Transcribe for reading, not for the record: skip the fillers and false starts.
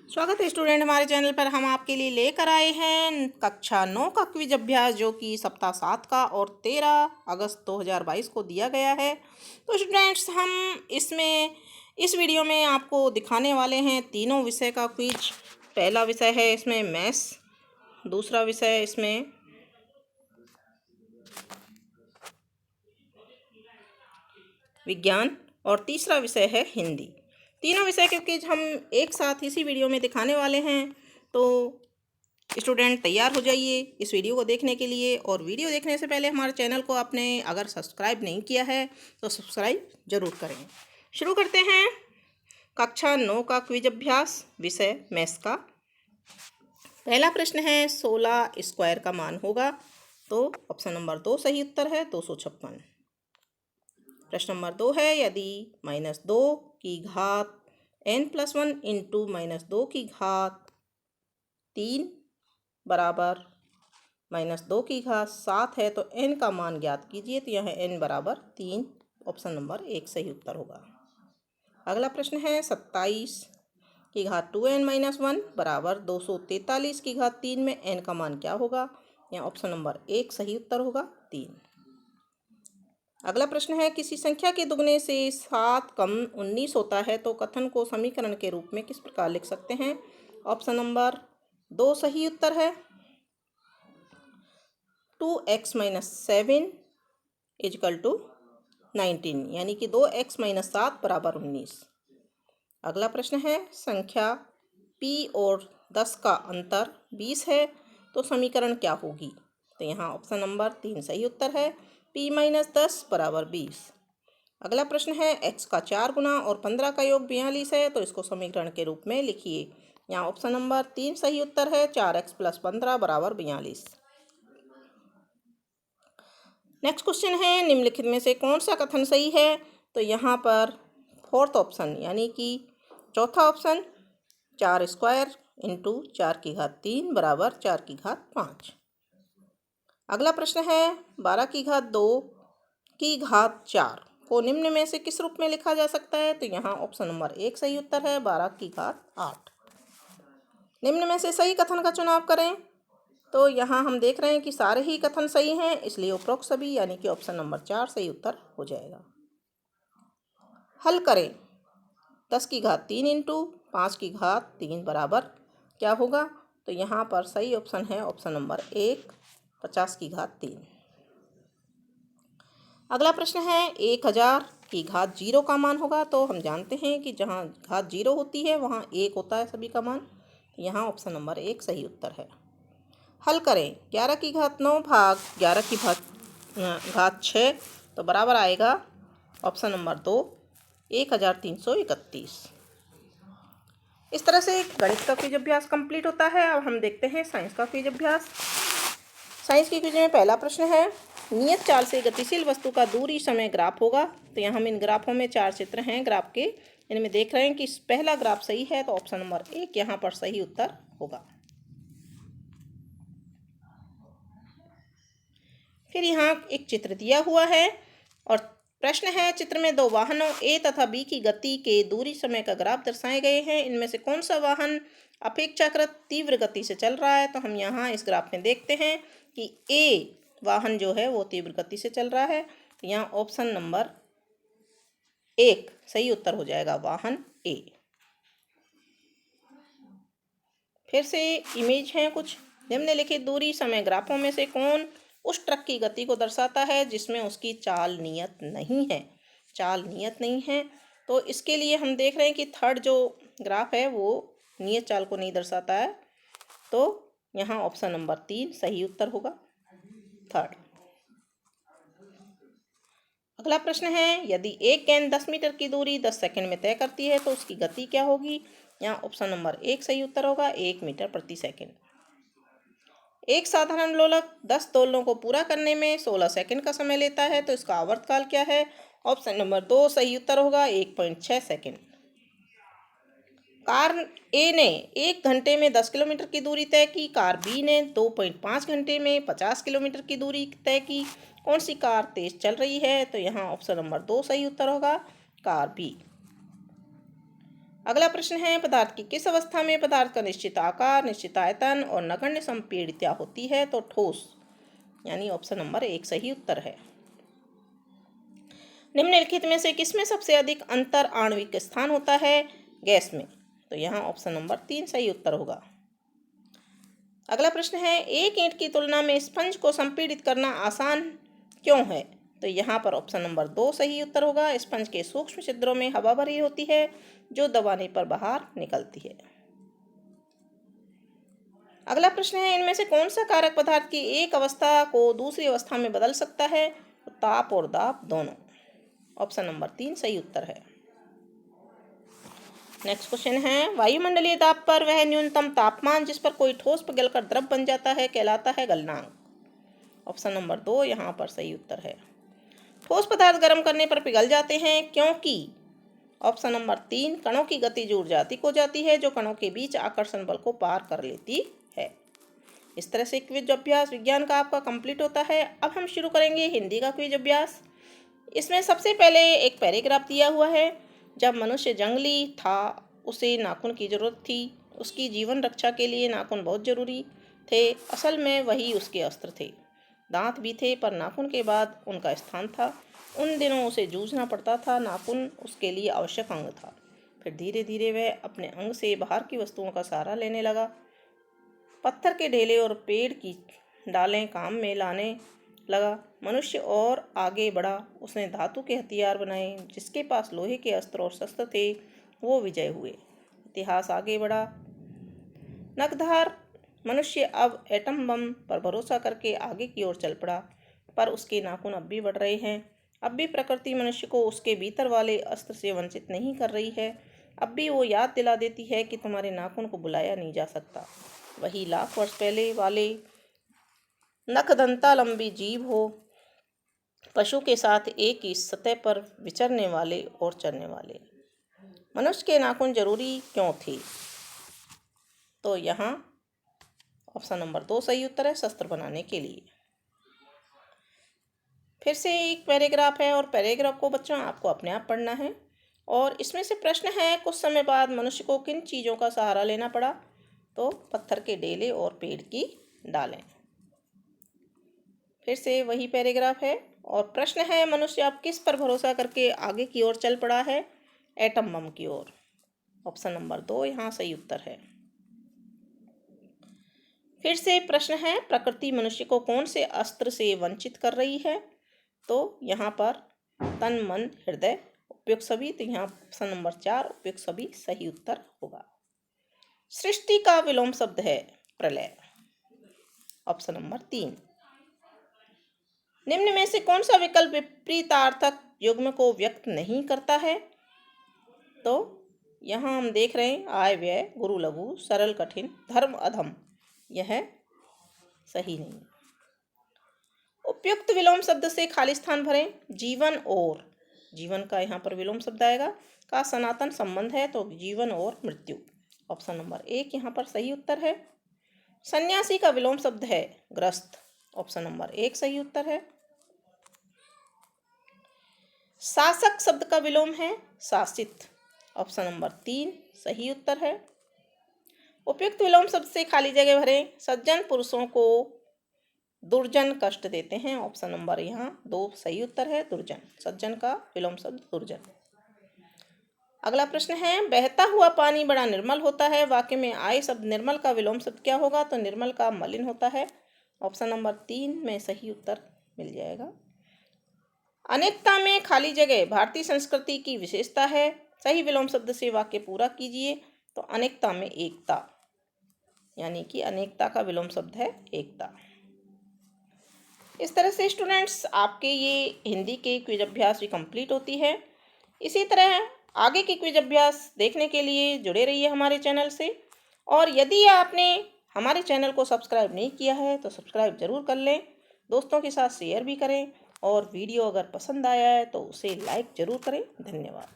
स्वागत है स्टूडेंट। हमारे चैनल पर हम आपके लिए लेकर आए हैं कक्षा 9 का क्विज अभ्यास, जो कि सप्ताह 7 का और 13 अगस्त 2022 को दिया गया है। तो स्टूडेंट्स, हम इस वीडियो में आपको दिखाने वाले हैं तीनों विषय का क्विज। पहला विषय है इसमें मैथ्स, दूसरा विषय इसमें विज्ञान और तीसरा विषय है हिंदी। तीनों विषय के क्विज हम एक साथ इसी वीडियो में दिखाने वाले हैं। तो स्टूडेंट तैयार हो जाइए इस वीडियो को देखने के लिए। और वीडियो देखने से पहले हमारे चैनल को आपने अगर सब्सक्राइब नहीं किया है तो सब्सक्राइब जरूर करें। शुरू करते हैं कक्षा 9 का क्विज अभ्यास, विषय मैथ्स का। पहला प्रश्न है 16 स्क्वायर का मान होगा, तो ऑप्शन नंबर 2 सही उत्तर है 256। प्रश्न नंबर 2 है यदि -2 की घात n+1 इंटू -2 की घात 3 बराबर -2 की घात 7 है तो n का मान ज्ञात कीजिए। तो यह n बराबर 3, ऑप्शन नंबर 1 सही उत्तर होगा। अगला प्रश्न है 27 की घात 2n-1 बराबर 243 की घात 3 में n का मान क्या होगा। यह ऑप्शन नंबर 1 सही उत्तर होगा 3। अगला प्रश्न है किसी संख्या के दुगने से 7 कम 19 होता है तो कथन को समीकरण के रूप में किस प्रकार लिख सकते हैं। ऑप्शन नंबर 2 सही उत्तर है 2x - 7 = 19, यानी कि 2x - 7 बराबर 19। अगला प्रश्न है संख्या p और 10 का अंतर 20 है तो समीकरण क्या होगी। तो यहाँ ऑप्शन नंबर 3 सही उत्तर है p - 10 बराबर 20। अगला प्रश्न है x का 4 गुना और 15 का योग 42 है तो इसको समीकरण के रूप में लिखिए। यहाँ ऑप्शन नंबर 3 सही उत्तर है 4x + 15 बराबर 42। नेक्स्ट क्वेश्चन है निम्नलिखित में से कौन सा कथन सही है। तो यहाँ पर फोर्थ ऑप्शन यानी कि चौथा ऑप्शन 4 स्क्वायर इंटू 4 की घात 3 बराबर 4 की घात 5। अगला प्रश्न है 12 की घात 2 की घात 4 को निम्न में से किस रूप में लिखा जा सकता है। तो यहाँ ऑप्शन नंबर 1 सही उत्तर है 12 की घात 8। निम्न में से सही कथन का चुनाव करें। तो यहाँ हम देख रहे हैं कि सारे ही कथन सही हैं, इसलिए उपरोक्त सभी यानी कि ऑप्शन नंबर 4 सही उत्तर हो जाएगा। हल करें 10 की घात 3 इंटू 5 की घात 3 बराबर क्या होगा। तो यहाँ पर सही ऑप्शन है ऑप्शन नंबर 1 50 की घात 3। अगला प्रश्न है 1000 की घात 0 का मान होगा। तो हम जानते हैं कि जहाँ घात 0 होती है वहाँ 1 होता है सभी का मान। यहाँ ऑप्शन नंबर 1 सही उत्तर है। हल करें 11 की घात 9 भाग 11 की घात 6 तो बराबर आएगा ऑप्शन नंबर 2 1331। इस तरह से गणित का क्विज अभ्यास कंप्लीट होता है। अब हम देखते हैं साइंस का क्विज अभ्यास। साइंस की क्विज में पहला प्रश्न है नियत चाल से गतिशील वस्तु का दूरी समय ग्राफ होगा। तो यहाँ हम इन ग्राफों में 4 चित्र हैं ग्राफ के, इनमें देख रहे हैं कि पहला ग्राफ सही है तो ऑप्शन नंबर 1 यहाँ पर सही उत्तर होगा। फिर यहाँ एक चित्र दिया हुआ है और प्रश्न है चित्र में 2 वाहनों A तथा B की गति के दूरी समय का ग्राफ दर्शाए गए हैं। इनमें से कौन सा वाहन अपेक्षाकृत तीव्र गति से चल रहा है। तो हम यहाँ इस ग्राफ में देखते हैं कि A वाहन जो है वो तीव्र गति से चल रहा है। तो यहाँ ऑप्शन नंबर 1 सही उत्तर हो जाएगा वाहन A। फिर से इमेज है कुछ। निम्नलिखित दूरी समय ग्राफों में से कौन उस ट्रक की गति को दर्शाता है जिसमें उसकी चाल नियत नहीं है। चाल नियत नहीं है तो इसके लिए हम देख रहे हैं कि थर्ड जो ग्राफ है वो नियत चाल को नहीं दर्शाता है। तो यहाँ ऑप्शन नंबर 3 सही उत्तर होगा थर्ड। अगला प्रश्न है यदि एक गेंद 10 मीटर की दूरी 10 सेकंड में तय करती है तो उसकी गति क्या होगी। यहाँ ऑप्शन नंबर 1 सही उत्तर होगा 1 मीटर प्रति सेकंड। एक साधारण लोलक 10 दोलनों को पूरा करने में 16 सेकंड का समय लेता है तो इसका आवर्तकाल क्या है। ऑप्शन नंबर 2 सही उत्तर होगा 1.6 सेकंड। कार ए ने 1 घंटे में 10 किलोमीटर की दूरी तय की, कार बी ने 2.5 घंटे में 50 किलोमीटर की दूरी तय की। कौन सी कार तेज चल रही है। तो यहाँ ऑप्शन नंबर 2 सही उत्तर होगा कार बी। अगला प्रश्न है, पदार्थ की किस अवस्था में पदार्थ का निश्चित आकार, निश्चित आयतन और नगण्य संपीड़ितता होती है? तो ठोस, यानी ऑप्शन नंबर 1 सही उत्तर है। निम्नलिखित में से किसमें सबसे अधिक अंतर आणविक स्थान होता है? गैस में। तो यहाँ ऑप्शन नंबर 3 सही उत्तर होगा। अगला प्रश्न है, एक ईंट की तुलना में स्पंज को संपीड़ित करना आसान क्यों है? तो यहाँ पर ऑप्शन नंबर 2 सही उत्तर होगा। स्पंज के सूक्ष्म छिद्रों में हवा भरी होती है जो दबाने पर बाहर निकलती है। अगला प्रश्न है, इनमें से कौन सा कारक पदार्थ की एक अवस्था को दूसरी अवस्था में बदल सकता है? तो ताप और दाब दोनों। ऑप्शन नंबर 3 सही उत्तर है। नेक्स्ट क्वेश्चन है, वायुमंडलीय दाब पर वह न्यूनतम तापमान जिस पर कोई ठोस पिघलकर द्रव बन जाता है कहलाता है गलनांक। ऑप्शन नंबर 2 यहाँ पर सही उत्तर है। ठोस पदार्थ गर्म करने पर पिघल जाते हैं क्योंकि ऑप्शन नंबर 3 कणों की गतिज ऊर्जा अधिक हो जाती है जो कणों के बीच आकर्षण बल को पार कर लेती है। इस तरह से क्विज अभ्यास विज्ञान का आपका कंप्लीट होता है। अब हम शुरू करेंगे हिंदी का क्विज अभ्यास। इसमें सबसे पहले एक पैराग्राफ दिया हुआ है। जब मनुष्य जंगली था उसे नाखून की जरूरत थी। उसकी जीवन रक्षा के लिए नाखून बहुत जरूरी थे। असल में वही उसके अस्त्र थे। दांत भी थे पर नाखून के बाद उनका स्थान था। उन दिनों उसे जूझना पड़ता था। नाखून उसके लिए आवश्यक अंग था। फिर धीरे धीरे वह अपने अंग से बाहर की वस्तुओं का सहारा लेने लगा। पत्थर के ढेले और पेड़ की डालें काम में लाने लगा। मनुष्य और आगे बढ़ा। उसने धातु के हथियार बनाए। जिसके पास लोहे के अस्त्र और शस्त्र थे वो विजय हुए। इतिहास आगे बढ़ा। नखधार मनुष्य अब एटम बम पर भरोसा करके आगे की ओर चल पड़ा। पर उसके नाखून अब भी बढ़ रहे हैं। अब भी प्रकृति मनुष्य को उसके भीतर वाले अस्त्र से वंचित नहीं कर रही है। अब भी वो याद दिला देती है कि तुम्हारे नाखून को बुलाया नहीं जा सकता। वही लाख वर्ष पहले वाले नखदंता लंबी जीभ हो, पशु के साथ एक ही सतह पर विचरने वाले और चलने वाले। मनुष्य के नाखून जरूरी क्यों थे? तो यहाँ ऑप्शन नंबर 2 सही उत्तर है, शस्त्र बनाने के लिए। फिर से एक पैराग्राफ है और पैराग्राफ को बच्चों आपको अपने आप पढ़ना है। और इसमें से प्रश्न है, कुछ समय बाद मनुष्य को किन चीज़ों का सहारा लेना पड़ा? तो पत्थर के डेले और पेड़ की डालें। फिर से वही पैराग्राफ है और प्रश्न है, मनुष्य अब किस पर भरोसा करके आगे की ओर चल पड़ा है? एटम बम की ओर। ऑप्शन नंबर 2 यहाँ सही उत्तर है। फिर से प्रश्न है, प्रकृति मनुष्य को कौन से अस्त्र से वंचित कर रही है? तो यहाँ पर तन मन हृदय उपयुक्त सभी। तो यहाँ ऑप्शन नंबर 4 उपयुक्त सभी सही उत्तर होगा। सृष्टि का विलोम शब्द है प्रलय। Option number 3। निम्न में से कौन सा विकल्प विपरीतार्थक युग्म को व्यक्त नहीं करता है? तो यहाँ हम देख रहे हैं आय व्यय, गुरु लघु, सरल कठिन, धर्म अधम। यह सही नहीं। उपयुक्त विलोम शब्द से खाली स्थान भरें। जीवन और, जीवन का यहाँ पर विलोम शब्द आएगा, का सनातन संबंध है तो जीवन और मृत्यु। ऑप्शन नंबर 1 यहाँ पर सही उत्तर है। सन्यासी का विलोम शब्द है ग्रस्त। ऑप्शन नंबर 1 सही उत्तर है। शासक शब्द का विलोम है शासित। ऑप्शन नंबर 3 सही उत्तर है। उपयुक्त विलोम शब्द से खाली जगह भरें। सज्जन पुरुषों को दुर्जन कष्ट देते हैं। ऑप्शन नंबर यहाँ 2 सही उत्तर है, दुर्जन। सज्जन का विलोम शब्द दुर्जन। अगला प्रश्न है, बहता हुआ पानी बड़ा निर्मल होता है। वाक्य में आए शब्द निर्मल का विलोम शब्द क्या होगा? तो निर्मल का मलिन होता है। ऑप्शन नंबर 3 में सही उत्तर मिल जाएगा। अनेकता में खाली जगह भारतीय संस्कृति की विशेषता है। सही विलोम शब्द से वाक्य पूरा कीजिए। तो अनेकता में एकता, यानी कि अनेकता का विलोम शब्द है एकता। इस तरह से स्टूडेंट्स आपके ये हिंदी के क्विज अभ्यास भी कंप्लीट होती है। इसी तरह आगे के क्विज अभ्यास देखने के लिए जुड़े रहिए हमारे चैनल से। और यदि आपने हमारे चैनल को सब्सक्राइब नहीं किया है तो सब्सक्राइब जरूर कर लें। दोस्तों के साथ शेयर भी करें और वीडियो अगर पसंद आया है तो उसे लाइक ज़रूर करें। धन्यवाद।